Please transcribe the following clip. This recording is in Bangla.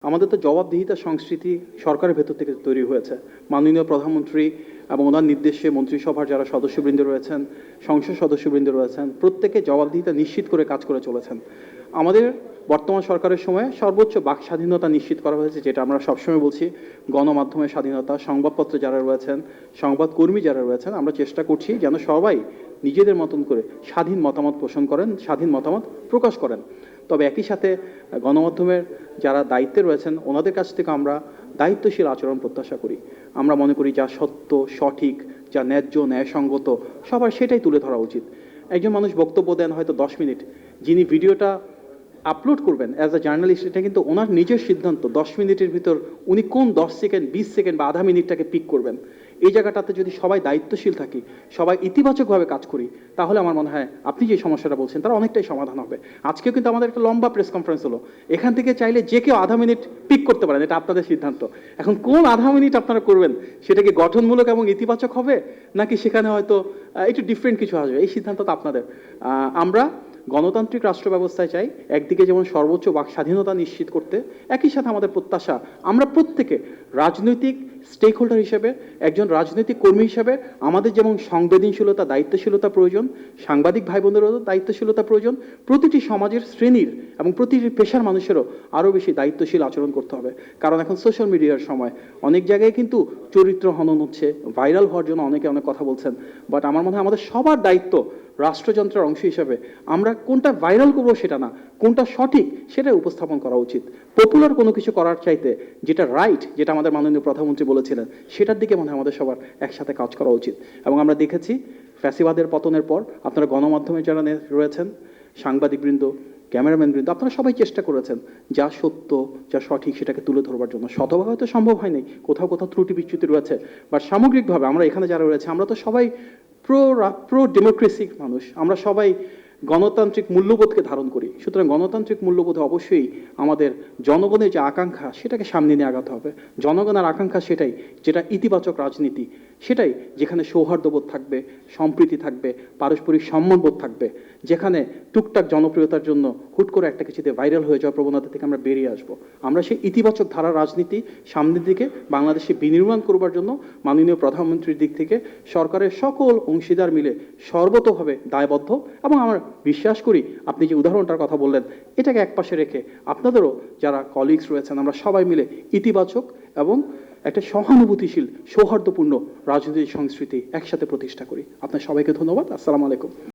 আমাদের তো জবাবদিহিতা সংস্কৃতি সরকারের ভেতর থেকে তৈরি হয়েছে। মাননীয় প্রধানমন্ত্রী এবং ওনার নির্দেশে মন্ত্রিসভার যারা সদস্যবৃন্দ রয়েছেন, সংসদ সদস্যবৃন্দ রয়েছেন, প্রত্যেকে জবাবদিহিতা নিশ্চিত করে কাজ করে চলেছেন। আমাদের বর্তমান সরকারের সময়ে সর্বোচ্চ বাক স্বাধীনতা নিশ্চিত করা হয়েছে, যেটা আমরা সবসময় বলছি। গণমাধ্যমের স্বাধীনতা, সংবাদপত্রে যারা রয়েছেন, সংবাদকর্মী যারা রয়েছেন, আমরা চেষ্টা করছি যেন সবাই নিজেদের মতন করে স্বাধীন মতামত পোষণ করেন, স্বাধীন মতামত প্রকাশ করেন। তবে একই সাথে গণমাধ্যমের যারা দায়িত্বে রয়েছেন ওনাদের কাছ থেকে আমরা দায়িত্বশীল আচরণ প্রত্যাশা করি। আমরা মনে করি যা সত্য, সঠিক, যা ন্যায্য, ন্যায়সঙ্গত, সবার সেটাই তুলে ধরা উচিত। একজন মানুষ বক্তব্য দেন হয়তো 10 মিনিট, যিনি ভিডিওটা আপলোড করবেন অ্যাজ আ জার্নালিস্ট, এটা কিন্তু ওনার নিজের সিদ্ধান্ত। 10 মিনিটের ভিতর উনি কোন 10 সেকেন্ড, 20 সেকেন্ড বা আধা মিনিটটাকে পিক করবেন। এই জায়গাটাতে যদি সবাই দায়িত্বশীল থাকি, সবাই ইতিবাচকভাবে কাজ করি, তাহলে আমার মনে হয় আপনি যে সমস্যাটা বলছেন তার অনেকটাই সমাধান হবে। আজকেও কিন্তু আমাদের একটা লম্বা প্রেস কনফারেন্স হলো, এখান থেকে চাইলে যে কেউ আধা মিনিট পিক করতে পারেন, এটা আপনাদের সিদ্ধান্ত। এখন কোন আধা মিনিট আপনারা করবেন, সেটা কি গঠনমূলক এবং ইতিবাচক হবে, নাকি সেখানে হয়তো একটু ডিফারেন্ট কিছু আসবে, এই সিদ্ধান্ত তো আপনাদের। আমরা গণতান্ত্রিক রাষ্ট্র ব্যবস্থায় চাই একদিকে যেমন সর্বোচ্চ বাক স্বাধীনতা নিশ্চিত করতে, একই সাথে আমাদের প্রত্যাশা আমরা প্রত্যেকে রাজনৈতিক স্টেক হোল্ডার হিসেবে, একজন রাজনৈতিক কর্মী হিসেবে আমাদের যেমন সংবেদনশীলতা, দায়িত্বশীলতা প্রয়োজন, সাংবাদিক ভাই বোনেরও দায়িত্বশীলতা প্রয়োজন, প্রতিটি সমাজের শ্রেণীর এবং প্রতিটি পেশার মানুষেরও আরও বেশি দায়িত্বশীল আচরণ করতে হবে। কারণ এখন সোশ্যাল মিডিয়ার সময় অনেক জায়গায় কিন্তু চরিত্র হনন হচ্ছে, ভাইরাল হওয়ার জন্য অনেকে অনেক কথা বলছেন। বাট আমার মনে হয় আমাদের সবার দায়িত্ব রাষ্ট্রযন্ত্রের অংশ হিসেবে আমরা কোনটা ভাইরাল করবো সেটা না, কোনটা সঠিক সেটা উপস্থাপন করা উচিত। পপুলার কোনো কিছু করার চাইতে যেটা রাইট, যেটা আমাদের মাননীয় প্রধানমন্ত্রী বলেছিলেন, সেটার দিকে মনে হয় আমাদের সবার একসাথে কাজ করা উচিত। এবং আমরা দেখেছি ফ্যাসিবাদের পতনের পর আপনারা গণমাধ্যমে যারা রয়েছেন, সাংবাদিকবৃন্দ, ক্যামেরাম্যানবৃন্দ, আপনারা সবাই চেষ্টা করেছেন যা সত্য, যা সঠিক সেটাকে তুলে ধরবার জন্য। শতভাগ হয়তো সম্ভব হয়নি, কোথাও কোথাও ত্রুটি বিচ্যুতি রয়েছে, বাট সামগ্রিকভাবে আমরা এখানে যারা রয়েছে আমরা তো সবাই প্রো ডেমোক্রেসিক মানুষ, আমরা সবাই গণতান্ত্রিক মূল্যবোধকে ধারণ করি। সুতরাং গণতান্ত্রিক মূল্যবোধে অবশ্যই আমাদের জনগণের যে আকাঙ্ক্ষা সেটাকে সামনে নিয়ে আগাতে হবে। জনগণের আকাঙ্ক্ষা সেটাই যেটা ইতিবাচক রাজনীতি, সেটাই যেখানে সৌহার্দ্যবোধ থাকবে, সম্প্রীতি থাকবে, পারস্পরিক সম্মানবোধ থাকবে, যেখানে টুকটাক জনপ্রিয়তার জন্য হুট করে একটা কিছুতে ভাইরাল হয়ে যাওয়ার প্রবণতা থেকে আমরা বেরিয়ে আসবো। আমরা সেই ইতিবাচক ধারার রাজনীতি সামনের দিকে বাংলাদেশে বিনির্মাণ করবার জন্য মাননীয় প্রধানমন্ত্রীর দিক থেকে সরকারের সকল অংশীদার মিলে সর্বতোভাবে দায়বদ্ধ। এবং আমরা বিশ্বাস করি আপনি যে উদাহরণটার কথা বললেন, এটাকে একপাশে রেখে আপনাদেরও যারা কলিগস রয়েছেন আমরা সবাই মিলে ইতিবাচক এবং একটা সহানুভূতিশীল সৌহার্দ্যপূর্ণ রাজনৈতিক সংস্কৃতি একসাথে প্রতিষ্ঠা করি। আপনার সবাইকে ধন্যবাদ। আসসালামু আলাইকুম।